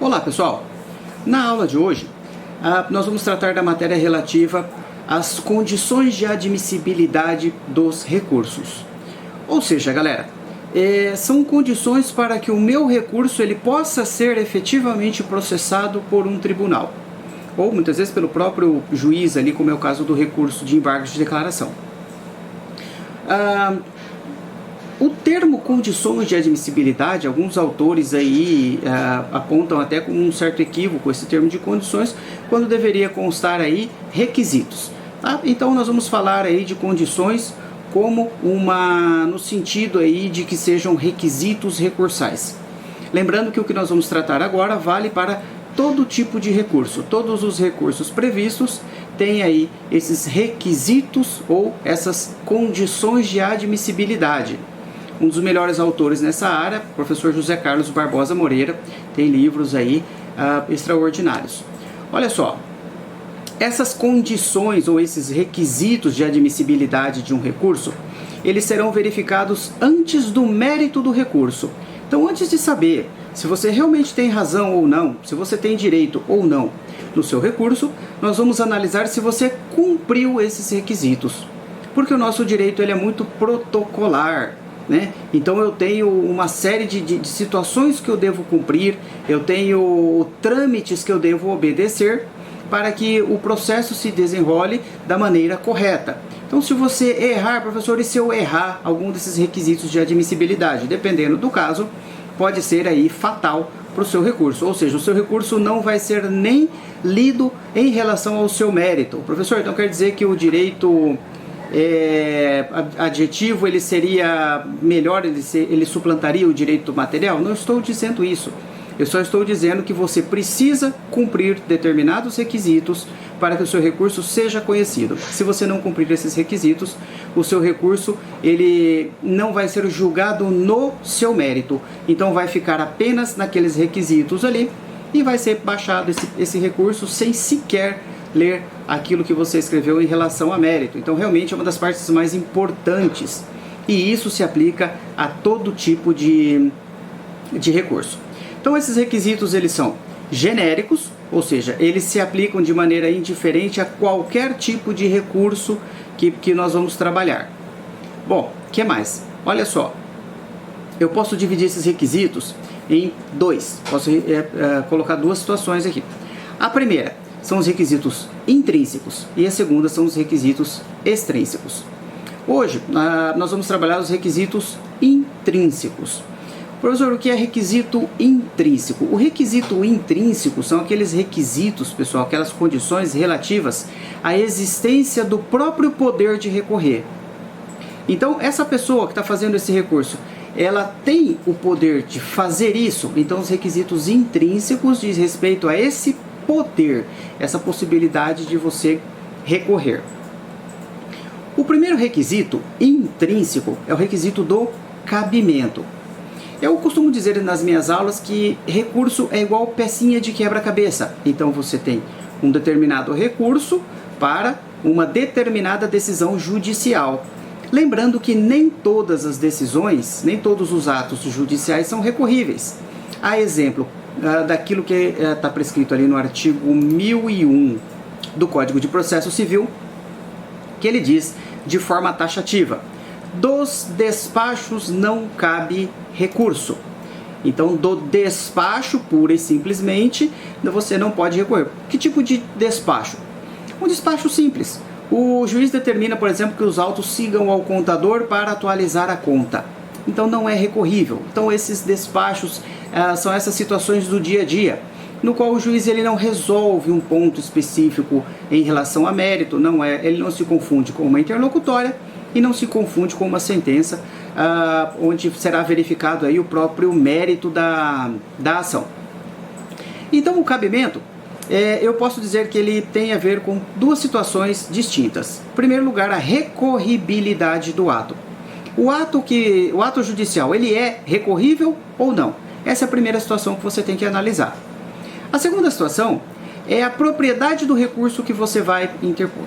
Olá pessoal, na aula de hoje nós vamos tratar da matéria relativa às condições de admissibilidade dos recursos. Ou seja, galera, são condições para que o meu recurso ele possa ser efetivamente processado por um tribunal, ou muitas vezes pelo próprio juiz ali, como é o caso do recurso de embargo de declaração. O termo condições de admissibilidade, alguns autores aí apontam até com um certo equívoco esse termo de condições, quando deveria constar aí requisitos. Tá? Então nós vamos falar aí de condições como no sentido aí de que sejam requisitos recursais. Lembrando que o que nós vamos tratar agora vale para todo tipo de recurso. Todos os recursos previstos têm aí esses requisitos ou essas condições de admissibilidade. Um dos melhores autores nessa área, o professor José Carlos Barbosa Moreira, tem livros aí extraordinários. Olha só, essas condições ou esses requisitos de admissibilidade de um recurso, eles serão verificados antes do mérito do recurso. Então, antes de saber se você realmente tem razão ou não, se você tem direito ou não no seu recurso, nós vamos analisar se você cumpriu esses requisitos. Porque o nosso direito ele é muito protocolar. Né? Então eu tenho uma série de situações que eu devo cumprir, eu tenho trâmites que eu devo obedecer para que o processo se desenrole da maneira correta. Então se você errar, professor, e se eu errar algum desses requisitos de admissibilidade, dependendo do caso, pode ser aí fatal para o seu recurso, ou seja, o seu recurso não vai ser nem lido em relação ao seu mérito. Professor, então quer dizer que o direito adjetivo ele seria melhor, ele suplantaria o direito material? Não estou dizendo isso. Eu só estou dizendo que você precisa cumprir determinados requisitos para que o seu recurso seja conhecido. Se você não cumprir esses requisitos, o seu recurso ele não vai ser julgado no seu mérito. Então vai ficar apenas naqueles requisitos ali e vai ser baixado esse recurso sem sequer ler aquilo que você escreveu em relação a mérito. Então realmente é uma das partes mais importantes e isso se aplica a todo tipo de recurso. Então esses requisitos eles são genéricos, ou seja, eles se aplicam de maneira indiferente a qualquer tipo de recurso que nós vamos trabalhar. Bom, o que mais? Olha só, eu posso dividir esses requisitos em dois, posso colocar duas situações aqui. A primeira são os requisitos intrínsecos e a segunda são os requisitos extrínsecos. Hoje nós vamos trabalhar os requisitos intrínsecos. Professor, o que é requisito intrínseco? O requisito intrínseco são aqueles requisitos, pessoal, aquelas condições relativas à existência do próprio poder de recorrer. Então, essa pessoa que está fazendo esse recurso, ela tem o poder de fazer isso? Então, os requisitos intrínsecos diz respeito a esse poder, essa possibilidade de você recorrer. O primeiro requisito intrínseco é o requisito do cabimento. Eu costumo dizer nas minhas aulas que recurso é igual pecinha de quebra-cabeça. Então você tem um determinado recurso para uma determinada decisão judicial. Lembrando que nem todas as decisões, nem todos os atos judiciais são recorríveis. A exemplo daquilo que está prescrito ali no artigo 1001 do Código de Processo Civil, que ele diz de forma taxativa: dos despachos não cabe recurso. Então, do despacho, pura e simplesmente, você não pode recorrer. Que tipo de despacho? Um despacho simples. O juiz determina, por exemplo, que os autos sigam ao contador para atualizar a conta. Então, não é recorrível. Então, esses despachos são essas situações do dia a dia, no qual o juiz ele não resolve um ponto específico em relação a mérito, ele não se confunde com uma interlocutória e não se confunde com uma sentença onde será verificado aí o próprio mérito da ação. Então o cabimento, eu posso dizer que ele tem a ver com duas situações distintas. Em primeiro lugar, a recorribilidade do ato. O ato judicial, ele é recorrível ou não? Essa é a primeira situação que você tem que analisar. A segunda situação é a propriedade do recurso que você vai interpor.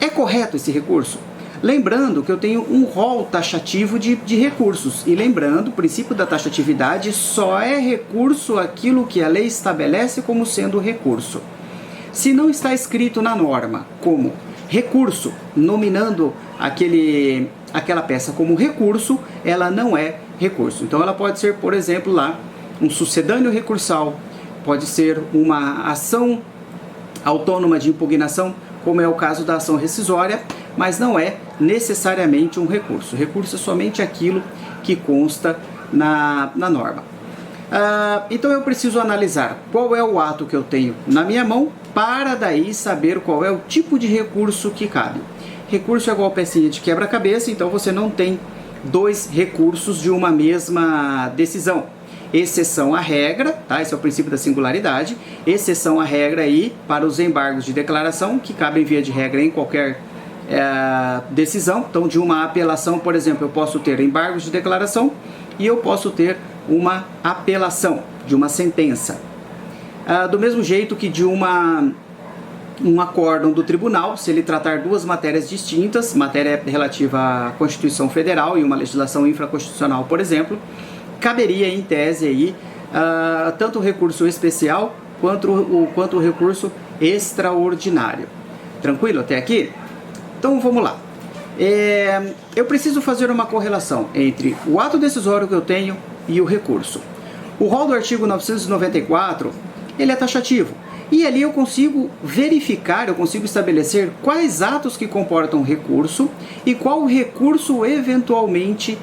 É correto esse recurso? Lembrando que eu tenho um rol taxativo de recursos. E lembrando, o princípio da taxatividade só é recurso aquilo que a lei estabelece como sendo recurso. Se não está escrito na norma como recurso, nominando aquela peça como recurso, ela não é recurso. Então ela pode ser, por exemplo, lá um sucedâneo recursal, pode ser uma ação autônoma de impugnação, como é o caso da ação rescisória, mas não é necessariamente um recurso. Recurso é somente aquilo que consta na norma. Então eu preciso analisar qual é o ato que eu tenho na minha mão para daí saber qual é o tipo de recurso que cabe. Recurso é igual pecinha de quebra-cabeça, então você não tem dois recursos de uma mesma decisão. Exceção à regra, tá? Esse é o princípio da singularidade. Exceção à regra aí para os embargos de declaração, que cabem via de regra em qualquer decisão. Então, de uma apelação, por exemplo, eu posso ter embargos de declaração e eu posso ter uma apelação de uma sentença. Do mesmo jeito que de um acórdão do tribunal, se ele tratar duas matérias distintas, matéria relativa à Constituição Federal e uma legislação infraconstitucional, por exemplo, caberia em tese aí tanto o recurso especial quanto o recurso extraordinário. Tranquilo até aqui? Então vamos lá. Eu preciso fazer uma correlação entre o ato decisório que eu tenho e o recurso. O rol do artigo 994, ele é taxativo. E ali eu consigo verificar, eu consigo estabelecer quais atos que comportam recurso e qual recurso eventualmente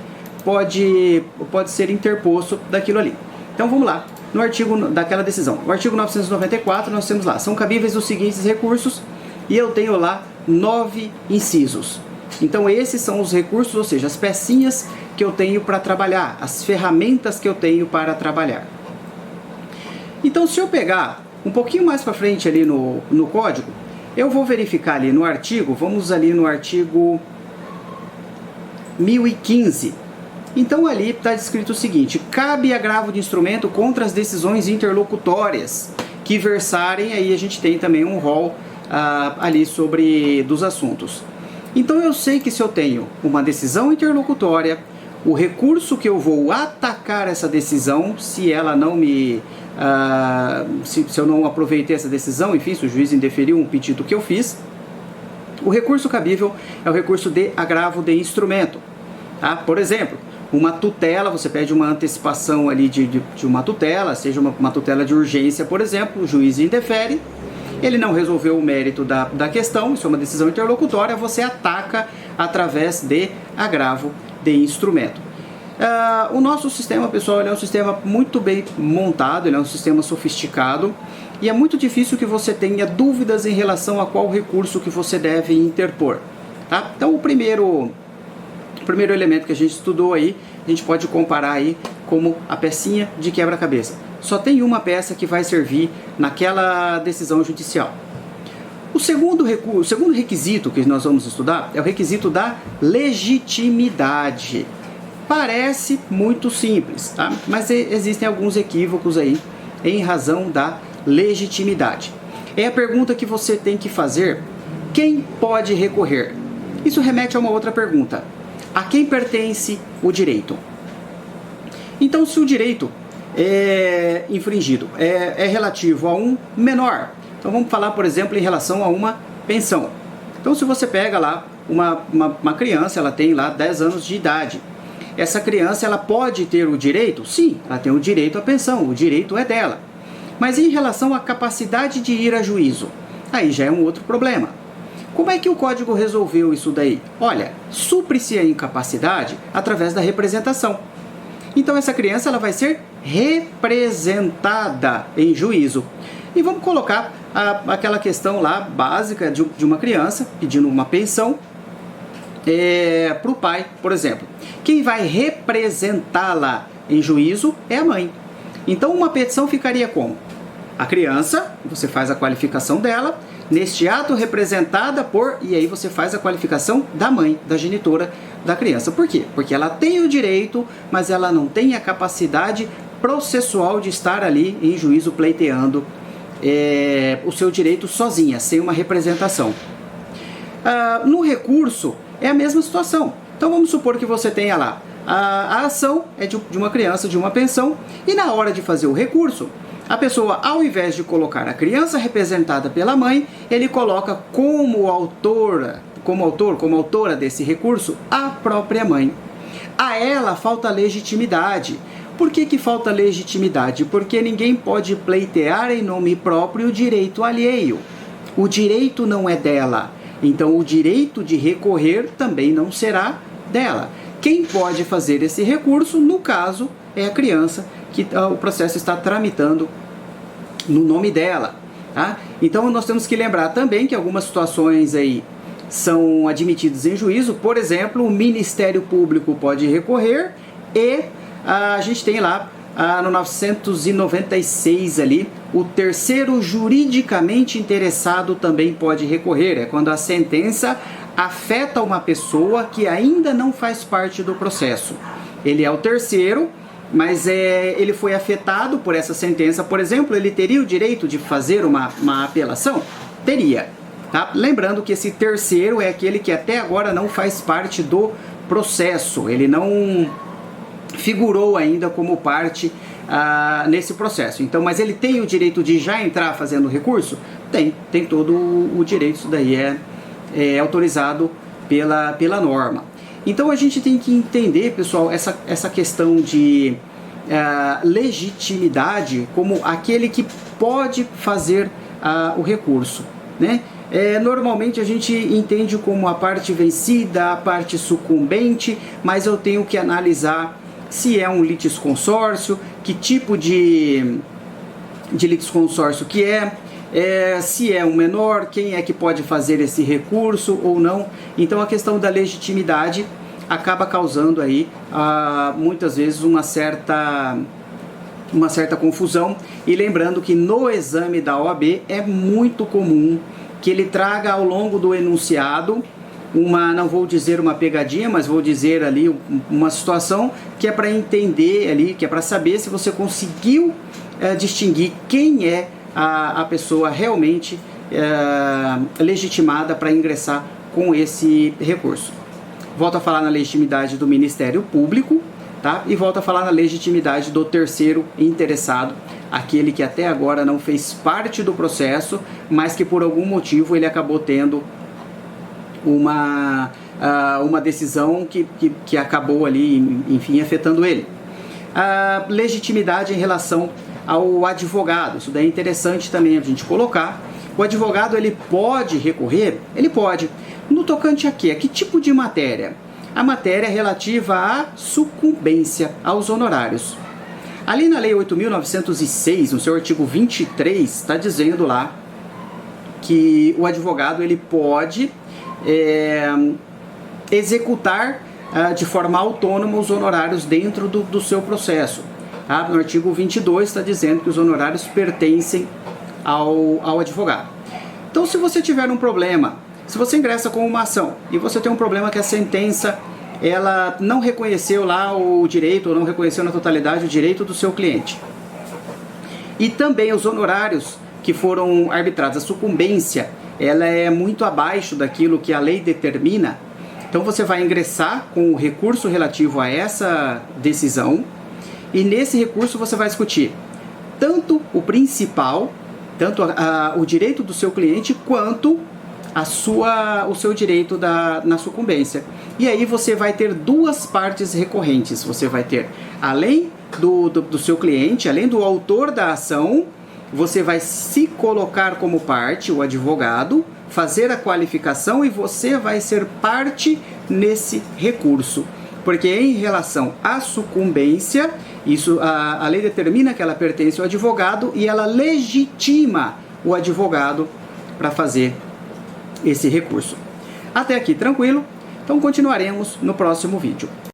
pode ser interposto daquilo ali. Então vamos lá, no artigo daquela decisão. No artigo 994 nós temos lá, são cabíveis os seguintes recursos e eu tenho lá 9 incisos. Então esses são os recursos, ou seja, as pecinhas que eu tenho para trabalhar, as ferramentas que eu tenho para trabalhar. Então se eu pegar um pouquinho mais para frente ali no código, eu vou verificar ali no artigo, vamos ali no artigo 1015. Então ali está descrito o seguinte: cabe agravo de instrumento contra as decisões interlocutórias que versarem, aí a gente tem também um rol ali sobre dos assuntos. Então eu sei que se eu tenho uma decisão interlocutória, o recurso que eu vou atacar essa decisão, se ela não me se eu não aproveitei essa decisão, enfim, se o juiz indeferiu um pedido que eu fiz, o recurso cabível é o recurso de agravo de instrumento. Tá? Por exemplo, uma tutela, você pede uma antecipação ali de uma tutela, seja uma tutela de urgência, por exemplo, o juiz indefere, ele não resolveu o mérito da questão, isso é uma decisão interlocutória, você ataca através de agravo de instrumento. O nosso sistema, pessoal, ele é um sistema muito bem montado, ele é um sistema sofisticado e é muito difícil que você tenha dúvidas em relação a qual recurso que você deve interpor. Tá? Então o primeiro elemento que a gente estudou aí, a gente pode comparar aí como a pecinha de quebra-cabeça. Só tem uma peça que vai servir naquela decisão judicial. O segundo requisito que nós vamos estudar é o requisito da legitimidade. Parece muito simples, tá? Mas existem alguns equívocos aí em razão da legitimidade. É a pergunta que você tem que fazer: quem pode recorrer? Isso remete a uma outra pergunta: a quem pertence o direito? Então, se o direito é infringido é relativo a um menor, então vamos falar, por exemplo, em relação a uma pensão. Então, se você pega lá uma criança, ela tem lá 10 anos de idade. Essa criança, ela pode ter o direito? Sim, ela tem o direito à pensão, o direito é dela. Mas em relação à capacidade de ir a juízo, aí já é um outro problema. Como é que o código resolveu isso daí? Olha, supre-se a incapacidade através da representação. Então essa criança, ela vai ser representada em juízo. E vamos colocar aquela questão lá básica de uma criança pedindo uma pensão para o pai, por exemplo. Quem vai representá-la em juízo é a mãe. Então uma petição ficaria como? A criança, você faz a qualificação dela, neste ato representada por, e aí você faz a qualificação da mãe, da genitora da criança. Por quê? Porque ela tem o direito, mas ela não tem a capacidade processual de estar ali em juízo pleiteando o seu direito sozinha, sem uma representação. No recurso, é a mesma situação. Então vamos supor que você tenha lá, a ação é de uma criança, de uma pensão, e na hora de fazer o recurso, a pessoa, ao invés de colocar a criança representada pela mãe, ele coloca como autora desse recurso, a própria mãe. A ela falta legitimidade. Por que falta legitimidade? Porque ninguém pode pleitear em nome próprio o direito alheio. O direito não é dela. Então o direito de recorrer também não será dela. Quem pode fazer esse recurso, no caso, é a criança, que o processo está tramitando no nome dela. Tá? Então nós temos que lembrar também que algumas situações aí são admitidas em juízo. Por exemplo, o Ministério Público pode recorrer e a gente tem lá no 996 ali, o terceiro juridicamente interessado também pode recorrer. É quando a sentença afeta uma pessoa que ainda não faz parte do processo. Ele é o terceiro, mas ele foi afetado por essa sentença. Por exemplo, ele teria o direito de fazer uma apelação? Teria. Tá? Lembrando que esse terceiro é aquele que até agora não faz parte do processo. Ele não figurou ainda como parte nesse processo. Então, mas ele tem o direito de já entrar fazendo recurso? Tem todo o direito. Isso daí é autorizado pela norma. Então a gente tem que entender, pessoal, essa questão de legitimidade como aquele que pode fazer o recurso, né? Normalmente a gente entende como a parte vencida, a parte sucumbente, mas eu tenho que analisar se é um litisconsórcio, que tipo de litisconsórcio que se é um menor, quem é que pode fazer esse recurso ou não. Então a questão da legitimidade acaba causando aí muitas vezes uma certa confusão. E lembrando que no exame da OAB é muito comum que ele traga ao longo do enunciado não vou dizer uma pegadinha, mas vou dizer ali uma situação que é para entender ali, que é para saber se você conseguiu distinguir quem é a pessoa realmente legitimada para ingressar com esse recurso. Volto a falar na legitimidade do Ministério Público, tá? E volto a falar na legitimidade do terceiro interessado, aquele que até agora não fez parte do processo, mas que por algum motivo ele acabou tendo uma decisão que acabou ali, enfim, afetando ele. A legitimidade em relação ao advogado, isso daí é interessante também a gente colocar. O advogado, ele pode recorrer? Ele pode. No tocante a quê? A que tipo de matéria? A matéria relativa à sucumbência, aos honorários. Ali na Lei 8.906, no seu artigo 23, está dizendo lá que o advogado ele pode executar de forma autônoma os honorários dentro do seu processo. Tá? No artigo 22 está dizendo que os honorários pertencem ao advogado. Então, se você tiver um problema, se você ingressa com uma ação e você tem um problema que a sentença ela não reconheceu lá o direito, ou não reconheceu na totalidade o direito do seu cliente, e também os honorários que foram arbitrados, a sucumbência, ela é muito abaixo daquilo que a lei determina, então você vai ingressar com o recurso relativo a essa decisão, e nesse recurso você vai discutir tanto o principal, tanto o direito do seu cliente, quanto o seu direito na sucumbência. E aí você vai ter duas partes recorrentes. Você vai ter, além do seu cliente, além do autor da ação, você vai se colocar como parte, o advogado, fazer a qualificação e você vai ser parte nesse recurso. Porque em relação à sucumbência, a lei determina que ela pertence ao advogado e ela legitima o advogado para fazer esse recurso. Até aqui tranquilo? Então continuaremos no próximo vídeo.